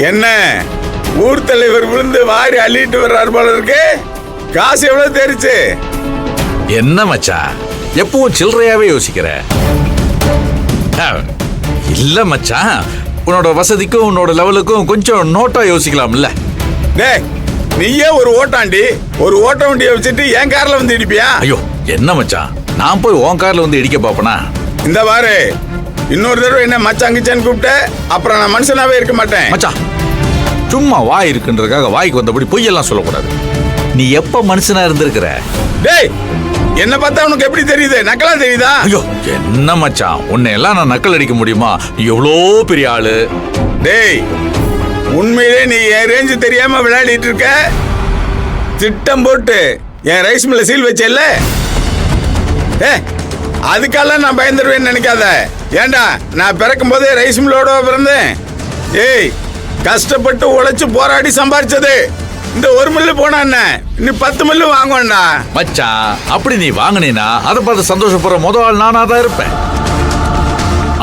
என்ன ஊர் தலைவர் விழுந்து வாரி அள்ளிட்டு வர்றாரு போல இருக்கு. காசு எவ்வளவு தெரிச்சு? என்ன மச்சான் எப்பவும் சில்லறையாவே யோசிக்கிற? இல்ல மச்சான், உன்னோட வசதிக்கும் உன்னோட லெவலுக்கும் கொஞ்சம் நோட்டா யோசிக்கலாம்ல. டேய், நீயே ஒரு ஓட்டாண்டி, ஒரு ஓட்ட வண்டியை வச்சுட்டு என் கார்ல வந்து இடிப்பியா? ஐயோ என்ன மச்சான், நான் போய் உன் கார்ல வந்து இடிக்க பாப்பனா? இந்த பாரு, இன்னொரு தடவை என்ன மச்சாங்கிச்சான்னு கூப்பிட்ட அப்புறம் நான் மனுஷனாவே இருக்க மாட்டேன். மச்சான் சும்மா வாய் இருக்குன்றதுக்காக வாய்க்கு வந்தபடி பொய்யெல்லாம் சொல்லக்கூடாது. நீ எப்ப மனுஷனா இருந்திருக்கிற? டேய், என்ன பார்த்தா உனக்கு எப்படி தெரியுது? நக்கலா தெரியுதா? ஐயோ என்ன மச்சான், உன்னை எல்லாம் நான் நக்கல் அடிக்க முடியுமா? நீ எவ்வளோ பெரிய ஆளு. டேய், உண்மையிலே நீ என் ரேஞ்சு தெரியாம விளையாடிட்டு இருக்க. திட்டம் போட்டு என் ரைஸ் மில்ல சீல் வச்சேல்ல, அதுக்கெல்லாம் நான் பயந்துருவேன்னு நினைக்காத. ஏண்டா, நான் பிறக்கும் போதே ரைஸ் மில்லோட பிறந்தேன். ஏய், கஷ்டப்பட்டு உழைச்சு போராடி சம்பாரிச்சது இந்த ஒரு மில்லு போனா என்ன, இன்னும் 10 மில்லு வாங்குவேன்டா. மச்சான் அப்படி நீ வாங்கினீனா அதை பார்த்து சந்தோஷப்படுற முதல் ஆள் நானா தான் இருப்பேன்.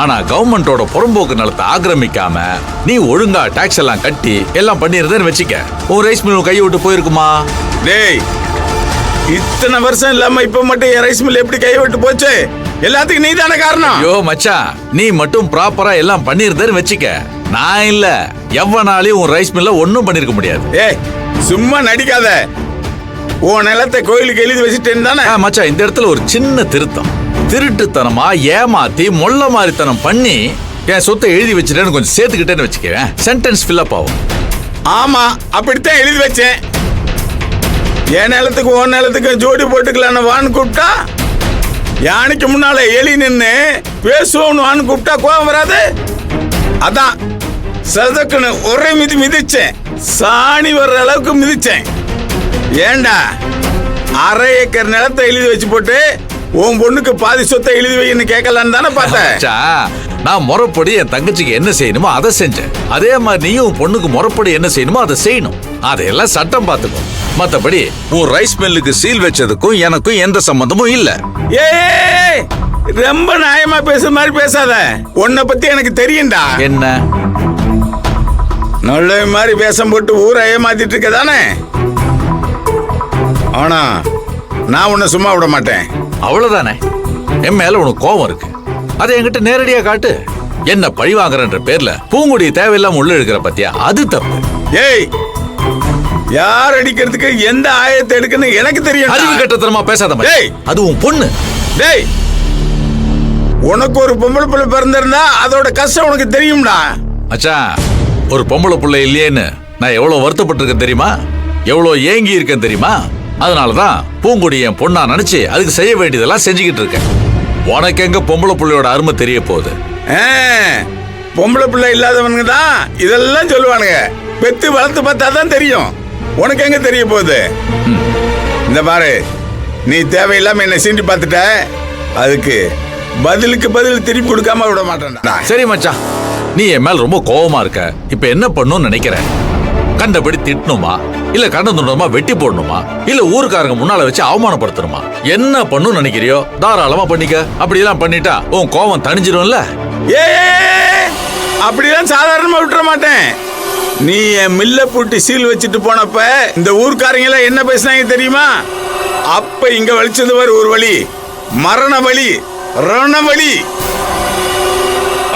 ஆனா கவர்மெண்டோட புறம்போக்கு நிலத்தை ஆக்கிரமிக்காம நீ ஒழுங்கா டாக்ஸ் எல்லாம் கட்டி எல்லாம் பண்ணிருந்தேன்னு வச்சுக்க, உன் ரைஸ் மில் கையை விட்டு போயிருக்குமா? டேய், இத்தனை வருஷம் இல்லாம இப்ப மட்டும் என் ரைஸ் மில் எப்படி கையை விட்டு போச்சு? எல்லாத்துக்கும் நீ தானே காரணம். ஐயோ மச்சான், நீ மட்டும் ப்ராப்பரா எல்லாம் பண்ணிருந்தேன்னு வச்சுக்க, நான் இல்ல எவ்வளனாலையும் உன் ரைஸ் மில்ல ஒன்னும் பண்ணிருக்க முடியாது. ஏய், சும்மா நடிக்காத. உன் நிலத்தை கோயிலுக்கு எழுதி வச்சுட்டேன்னு தானே? மச்சான் இந்த இடத்துல ஒரு சின்ன திருத்தம். திருட்டுத்தனமா ஏமாத்தி மொள்ள மாதிரித்தனம் பண்ணி என் சொத்தை எழுதி வச்சுட்டேன்னு கொஞ்சம் சேர்த்துக்கிட்டேன்னு வச்சுக்கேன், சென்டென்ஸ் ஃபில்லப் ஆகும். ஆமா, அப்படித்தான் எழுதி வச்சேன். என் நிலத்துக்கு உன் நிலத்துக்கு ஜோடி போட்டுக்கலான்னு வான்னு கூப்பிட்டா, யானைக்கு முன்னால எலி நின்று பேசுவோம்னு வான்னு கூப்பிட்டா கோவம் வராது? அதான் சதக்குன்னு ஒரே மிதி மிதிச்சேன், சாணி வர்ற அளவுக்கு மிதிச்சேன். ஏண்டா, 1/2 ஏக்கர் நிலத்தை எழுதி வச்சு போட்டு உன் பொண்ணுக்கு பாதி சொத்தை எழுதி வைன்னு கேட்கலான்னு தானே பார்த்தேன். நான் முறைப்படி என் தங்கச்சிக்கு என்ன செய்யணுமோ அதை செஞ்சேன். அதே மாதிரி நீயும் உன் பொண்ணுக்கு முறைப்படி என்ன செய்யணுமோ அதை செய்யணும். அதையெல்லாம் சட்டம் பார்த்துக்கும். மத்தபடி உன் ரைஸ் மில்லுக்கு சீல் வச்சதுக்கும் எனக்கும் எந்த சம்பந்தமும் இல்ல. ஏய், ரொம்ப நியாயமா பேசுற மாதிரி பேசாத. உன்னை பத்தி எனக்கு தெரியும்டா. என்ன நல்ல மாதிரி வேஷம் போட்டு ஊரை ஏமாத்திட்டு இருக்க தானே? ஆனா நான் உன்னை சும்மா விட மாட்டேன். அவ்வளவுதானே? என் மேல உனக்கு கோபம் இருக்கு, அதை என்கிட்ட நேரடியா காட்டு. என்ன பழி வாங்குறன்ற பேர்ல பூங்குடி தேவையில்லாம உள்ள எடுக்கிற பத்தியா, அது தப்பு. ஏய், யார் அடிக்கிறதுக்கு எந்த ஆயத்தை எடுக்கன்னு எனக்கு தெரியும். அறிவு கட்டத்தனமா பேசாத. அது உன் பொண்ணு. டேய், உனக்கு ஒரு பொம்பளை பிள்ளை பிறந்திருந்தா அதோட கஷ்டம் உனக்கு தெரியும்டா. மச்சான், ஒரு பொம்பளை பிள்ளை இல்லையேன்னு நான் எவ்வளவு வருத்தப்பட்டிருக்கேன் தெரியுமா? எவ்வளவு ஏங்கி இருக்கேன் தெரியுமா? அதனாலதான் பூங்குடி என் பொண்ணா நினைச்சு அதுக்கு செய்ய வேண்டியதெல்லாம் செஞ்சுக்கிட்டு இருக்கேன். உனக்கு எங்க பொம்பளை பிள்ளையோட அருமை தெரிய போகுது? பொம்பளை பிள்ளை இல்லாதவனுங்க தான் இதெல்லாம் சொல்லுவானுங்க. பெத்து வளர்த்து பார்த்தா தான் தெரியும். உனக்கு எங்க தெரிய போகுது? இந்த பாரு, நீ தேவையில்லாம என்ன சீண்டி பார்த்துட்ட, அதுக்கு பதிலுக்கு பதில் திருப்பி கொடுக்காம விட மாட்டேன்டா. சரி மச்சான், நீ என் மேல ரொம்ப கோவமா இருக்க. இப்ப என்ன பண்ணணும்னு நினைக்கிற? கண்டபடி திட்டணுமா, இல்ல கண்ட துண்டமா வெட்டி போடணுமா, இல்ல ஊருக்காரங்க முன்னால வச்சு அவமானப்படுத்தணுமா? என்ன பண்ணணும்னு நினைக்கிறியோ தாராளமா பண்ணிக்க. அப்படியெல்லாம் பண்ணிட்டா உன் கோவம் தணிஞ்சிடும்ல. ஏ, அப்படிலாம் சாதாரணமா விட்டுற மாட்டேன். நீ என் மில்ல பூட்டி சீல் வச்சுட்டு போனப்ப இந்த ஊர்க்காரங்க எல்லாம் என்ன பேசினாங்க தெரியுமா? அப்ப இங்க வலிச்சது ஒரு வழி, மரண வழி, ரண வழி.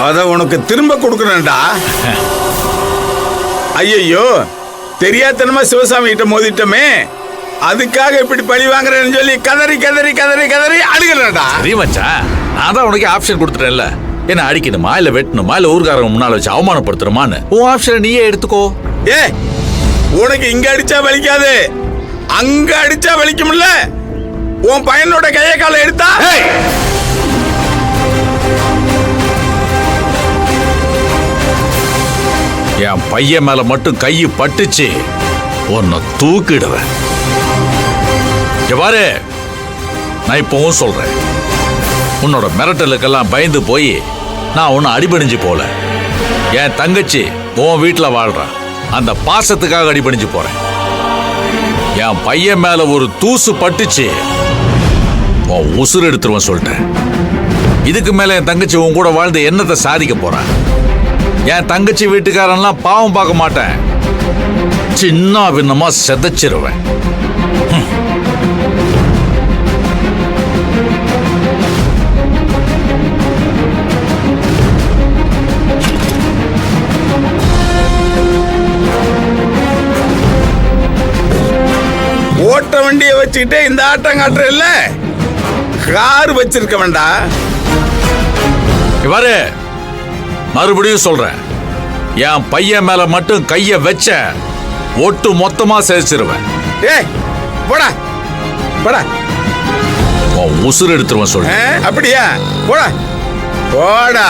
அத உனக்கு திரும்ப கொடுக்கணும்டா. ஐயோ, தெரியாதனமா சிவசாமி கிட்ட மோதிட்டமே, அதுக்காக இப்படி பழி வாங்குறேன்னு சொல்லி கதறி கதறி கதறி கதறி அழுகிறடா. சரி மச்சான், நான் தான் உனக்கு ஆப்ஷன் கொடுத்துட்டேன்ல. என்ன அடிக்கணுமா, இல்ல வெட்டணுமா, இல்ல ஊர்காரங்க முன்னால வச்சு அவமானப்படுத்தணுமான்னு உன் ஆப்ஷனை நீயே எடுத்துக்கோ. ஏ, உனக்கு இங்க அடிச்சா வலிக்காது, அங்க அடிச்சா வலிக்கும்ல. உன் பையனோட கையை காலை எடுத்தா என் பையன் மேல மட்டும் கை பட்டுச்சு, உன்னை தூக்கிடுவேன். பாரு, நான் இப்பவும் சொல்றேன், உன்னோட மிரட்டலுக்கெல்லாம் பயந்து போய் நான் உன்னை அடிபணிஞ்சு போல. என் தங்கச்சி உன் வீட்டில் வாழ்றான், அந்த பாசத்துக்காக அடிபணிஞ்சு போறேன். என் பையன் மேல ஒரு தூசு பட்டுச்சு, உன் உசுறு எடுத்துருவேன் சொல்லிட்டேன். இதுக்கு மேல என் தங்கச்சி உன் கூட வாழ்ந்து என்னத்தை சாதிக்க போறான்? என் தங்கச்சி வீட்டுக்காரன்லாம் பாவம் பார்க்க மாட்டேன், சின்ன பின்னமா செதைச்சிருவேன். ஓட்ட வண்டியை வச்சுக்கிட்டே இந்த ஆட்டம் காட்டுற இல்ல, கார் வச்சிருக்க வேண்டாம். இவரு மறுபடியும் சொல்றேன், என் பையன் மேல மட்டும் கைய வச்ச ஒட்டு மொத்தமா சேர்ச்சிருவேன். ஏய் போடா போடா, உன் உசுறு எடுத்துருவேன் சொல்றேன். அப்படியா? போடா போடா.